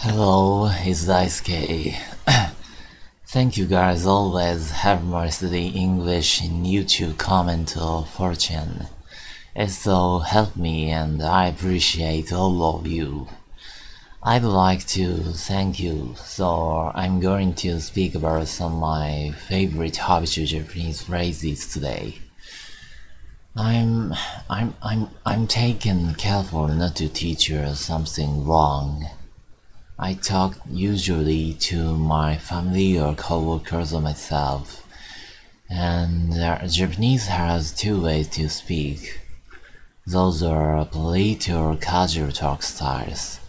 Hello, it's Daisuke. Thank you guys always have my study English in YouTube comment or fortune. It so helped me and I appreciate all of you. I'd like to thank you, so I'm going to speak about some of my favorite habitual Japanese phrases today. I'm taking careful not to teach you something wrong. I talk usually to my family or coworkers or myself, and Japanese has two ways to speak. Those are polite or casual talk styles.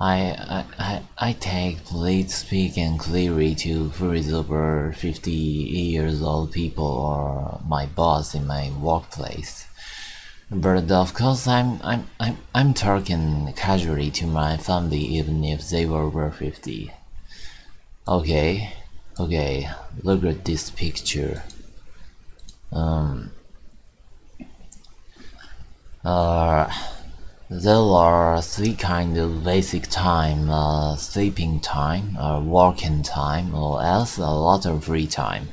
I take polite speaking clearly to friends over 50 years old people or my boss in my workplace. But of course, I'm talking casually to my family even if they were over 50. Okay, look at this picture. There are three kinds of basic time: sleeping time, working time, or else a lot of free time.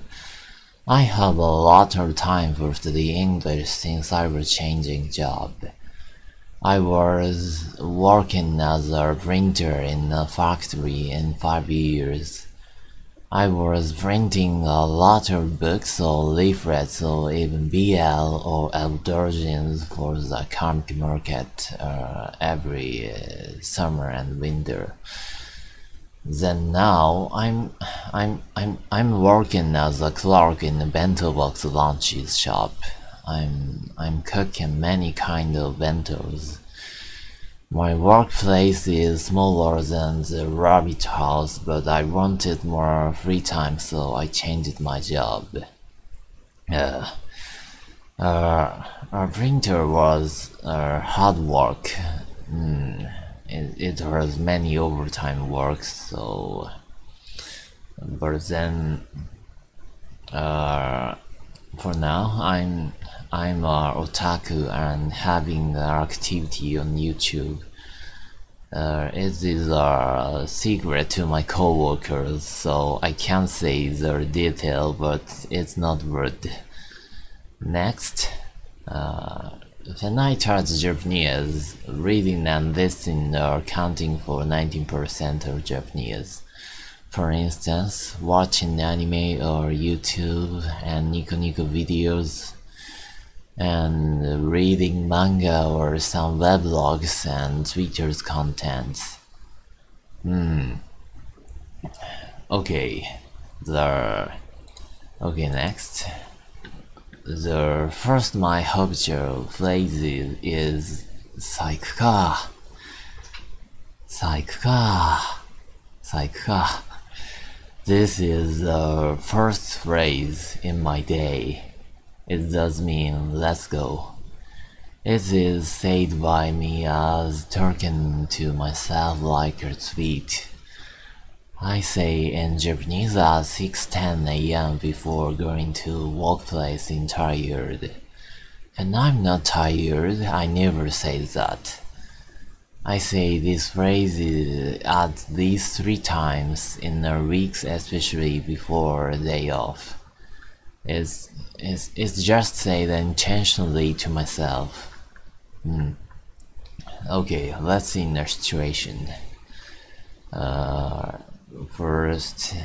I have a lot of time for studying English since I was changing job. I was working as a printer in a factory in 5 years. I was printing a lot of books or leaflets or even BL or Eldergians for the comic market every summer and winter. Then now I'm working as a clerk in a bento box lunches shop. I'm cooking many kind of bentos. My workplace is smaller than the rabbit house, but I wanted more free time, so I changed my job. Our printer was hard work. It has many overtime works, so. But then, for now, I'm a otaku and having an activity on YouTube. It is a secret to my coworkers, so I can't say the detail, but it's not worth. Next, when I taught Japanese, reading and listening are counting for 19% of Japanese. For instance, watching anime or YouTube and Nico Nico videos, and reading manga or some weblogs and Twitter's contents. Okay, next. The first my habitual phrase is psych ka. This is the first phrase in my day. It does mean let's go. It is said by me as talking to myself like a tweet. I say in Japanese at 6:10 a.m. before going to workplace in tired. When I'm not tired, I never say that. I say this phrase at least 3 times in a week, especially before a day off. It's just said intentionally to myself. Okay, let's see the situation. First,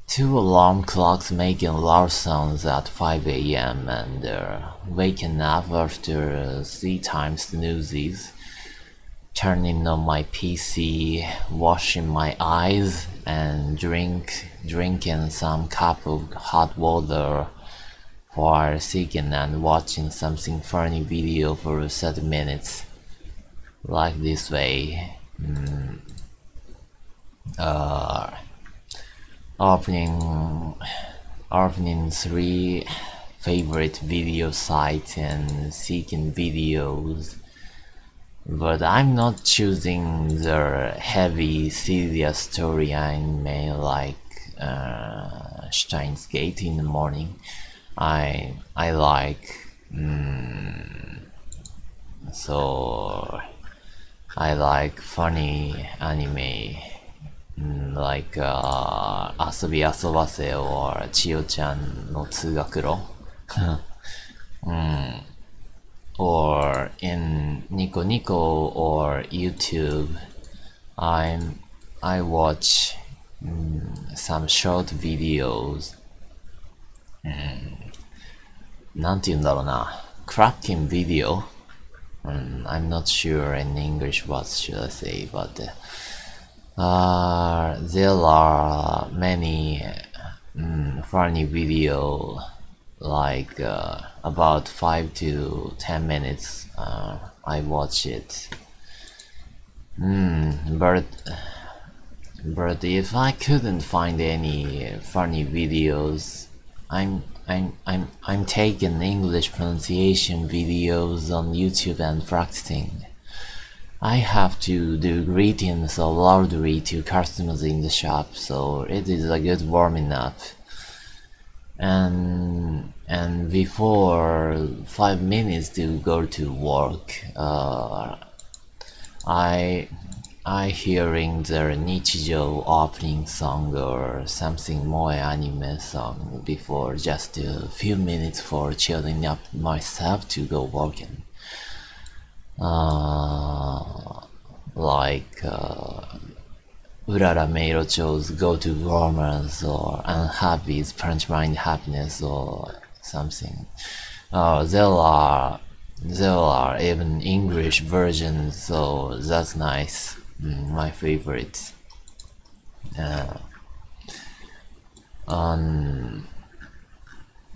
2 alarm clocks making loud sounds at 5 a.m. and waking up after 3 times snoozes, turning on my PC, washing my eyes, and drinking some cup of hot water while sitting and watching something funny video for 30 minutes. Like this way. Opening 3 favorite video sites and seeking videos. But I'm not choosing the heavy serious story anime like Steins Gate in the morning. I like so I like funny anime like 遊び遊ばせ or 千代ちゃんの通学路or in Nico Nico or YouTube I'm I watch some short videos なんて言うんだろうな cracking video I'm not sure in English what should I say but there are many funny video like about 5 to 10 minutes I watch it but if I couldn't find any funny videos I'm taking English pronunciation videos on YouTube and practicing. I have to do greetings loudly to customers in the shop, so it is a good warming up. And before 5 minutes to go to work, I hearing the Nichijou opening song or something more anime song before just a few minutes for chilling up myself to go working. Like Urara Meirocho's Go to Romance or Unhappy's Punch Mind Happiness or something. There are even English versions, so that's nice. My favorite.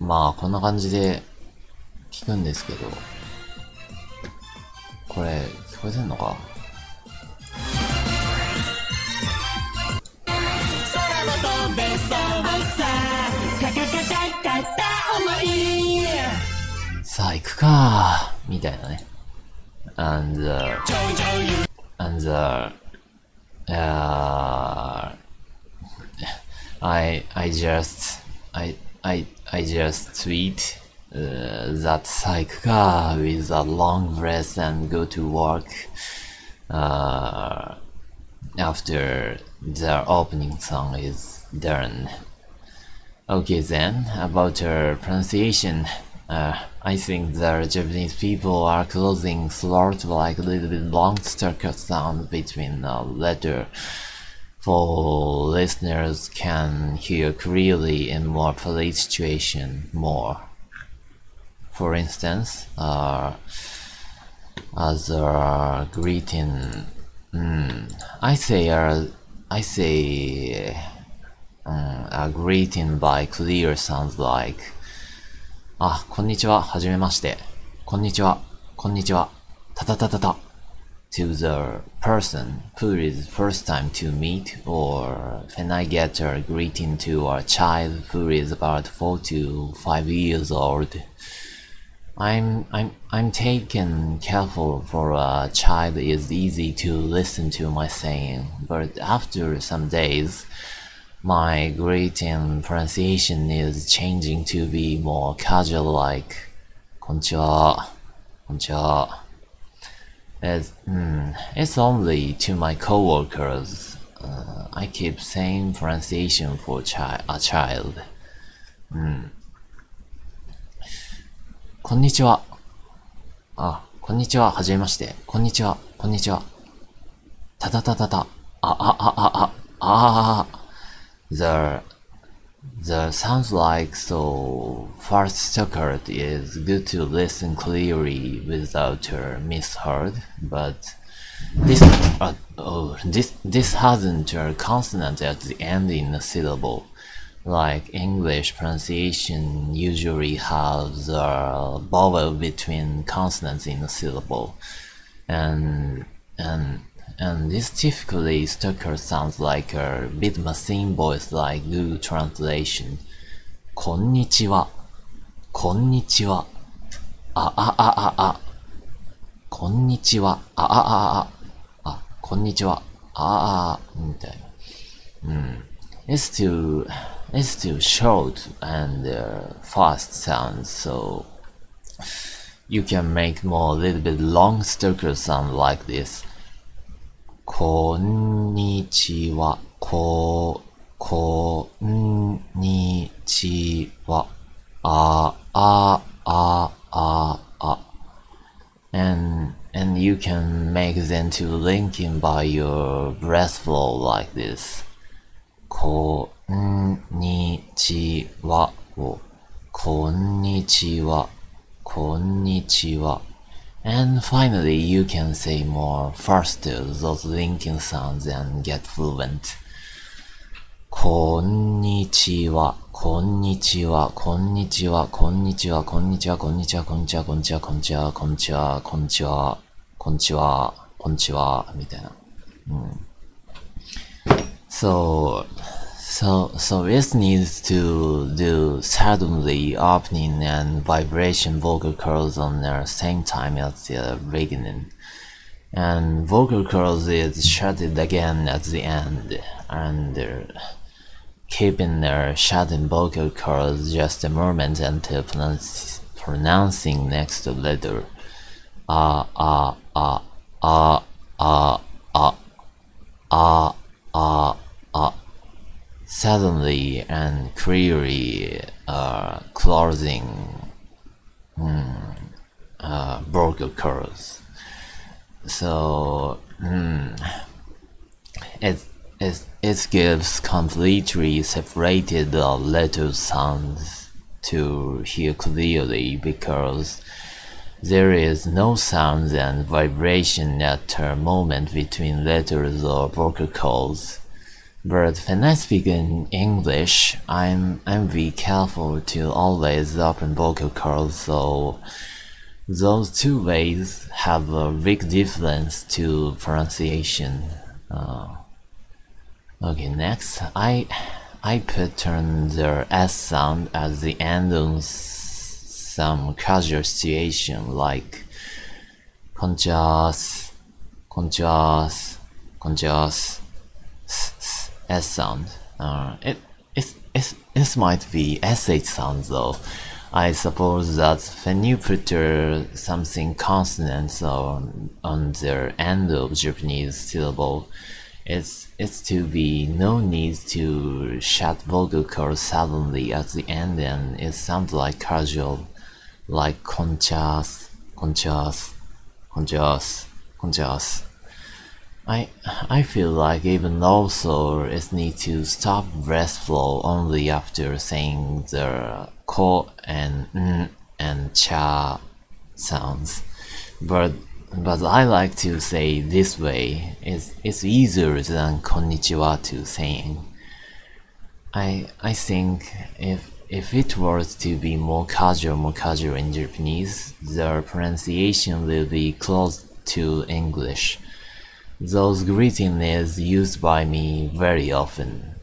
まあこんな感じで聞くんですけど、これ聞こえてんのか？さあ行くかみたいなね。and I just tweet that psych car with a long breath and go to work after the opening song is done. Okay then, about her pronunciation, I think the Japanese people are closing throat like a little bit long staccato sound between a letter for listeners can hear clearly in more polite situation more. For instance, as a greeting, I say a greeting by clear sounds like あ、こんにちは、はじめまして。こんにちは、こんにちは。たたたたた。To the person who is first time to meet, or when I get a greeting to a child who is about 4 to 5 years old. I'm taken careful for a child is easy to listen to my saying, but after some days, my greeting pronunciation is changing to be more casual like こんにちは, こんにちは. It's only to my coworkers. I keep same pronunciation for a child. こんにちは。あ、こんにちは。はじめまして。こんにちは。こんにちは。たたたたた。The sounds like so fast staccato is good to listen clearly without misheard, but this hasn't a consonant at the end in a syllable. Like English pronunciation usually has a vowel between consonants in a syllable, and this typically staccato sounds like a bit machine voice like Google Translation. こんにちは、こんにちは、こんにちは、こんにちは、みたいな。It's too short and fast sounds, so you can make more little bit long staccato sound like this. こんにちは。こんにちは。And you can make them to linking by your breath flow like this. こんにちは。こんにちは。こんにちは。And finally, you can say more faster those linking sounds and get fluent. こんにちは、こんにちは、こんにちは、こんにちは、こんにちは、こんにちは、こんにちは、こんにちは、こんにちは、こんにちは、こんにちは、こんにちは、こんにちは、みたいな。So it needs to do suddenly opening and vibration vocal cords on the same time at the beginning. And vocal cords is shutted again at the end, and keeping their shutting vocal cords just a moment until pronouncing next letter. Suddenly and clearly closing vocal cords. So it gives completely separated letter sounds to hear clearly because there is no sound and vibration at a moment between letters or vocal cords. But when I speak in English, I'm be careful to always open vocal cords, so those two ways have a big difference to pronunciation. Okay, next, I pattern the S sound at the end of some casual situation like konjasu, konjasu, konjasu, S sound. It might be SH sound though. I suppose that when you put something consonants on the end of Japanese syllable, it's to be no need to shut vocal cords suddenly at the end, and it sounds like casual, like konchas, konchas, konchas, konchas. I feel like even also it needs to stop breath flow only after saying the ko and cha sounds, but I like to say this way. It's easier than konnichiwa to saying. I think if it was to be more casual in Japanese, the pronunciation will be close to English. Those greeting is used by me very often.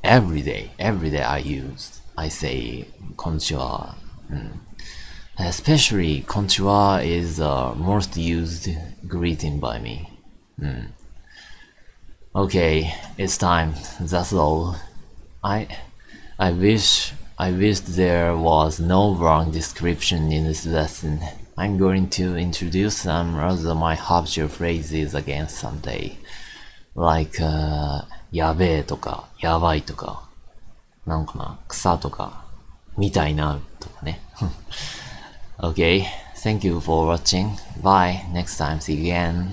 Every day I say konnichiwa. Especially konnichiwa is the most used greeting by me. Okay, it's time. That's all. I wish there was no wrong description in this lesson. I'm going to introduce some of my habitual phrases again someday. Like やべえとかやばいとかなんかな草とかみたいなとかね。Okay, thank you for watching. Bye. Next time, see you again.